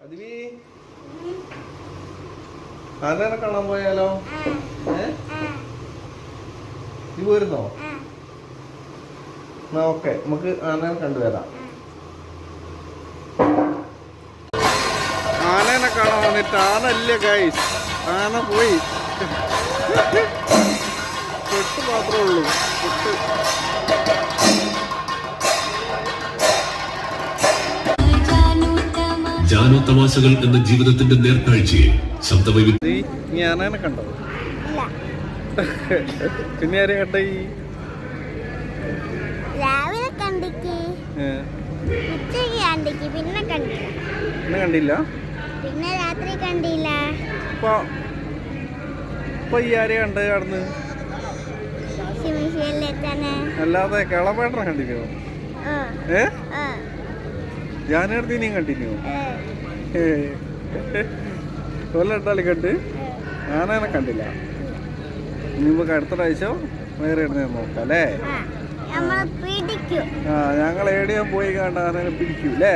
അതിവി ആനേനെ കാണാൻ പോയാലോ? നീ പോയിരുന്നോ? എന്നാ ഓക്കെ, നമുക്ക് ആനേനെ കണ്ടുവരാം. ആനേനെ കാണാൻ വന്നിട്ട് ആനല്ല ഗൈസ്, ആന പോയി. പെട്ട് മാത്രമേ ഉള്ളൂ. പെട്ട് ജാനു തമാശകൾ എന്ന ജീവിതത്തിന്റെ നേർക്കാഴ്ചയെ ശബ്ദവൈവിധ്യം. നീ ആനേനെ കണ്ടോ? പിന്നെ ആരെയും കണ്ട? രാവിലെ കണ്ടിക്ക്, ഉച്ചയ്ക്ക് കണ്ടിക്ക്, പിന്നെ കണ്ടില്ല. പിന്നെ കണ്ടില്ല? പിന്നെ രാത്രി കണ്ടില്ല. ഇപ്പൊ ഈ ആരെയും കണ്ട കടന്ന്? അല്ലാതെ കളമേട്ടനെ കണ്ടിന്യോ? ഞാനെടുത്ത് കണ്ടിന്യോ? കൊല്ലട്ടാളി കണ്ട് ആനേനെ കണ്ടില്ല. ഇനിയിപ്പോ അടുത്ത പ്രാവശ്യം വേറെ ഇടുന്ന നോക്കാം അല്ലേ? ഞങ്ങൾ എവിടെയാ പോയി കണ്ട ആനേനെ പിടിക്കൂല്ലേ?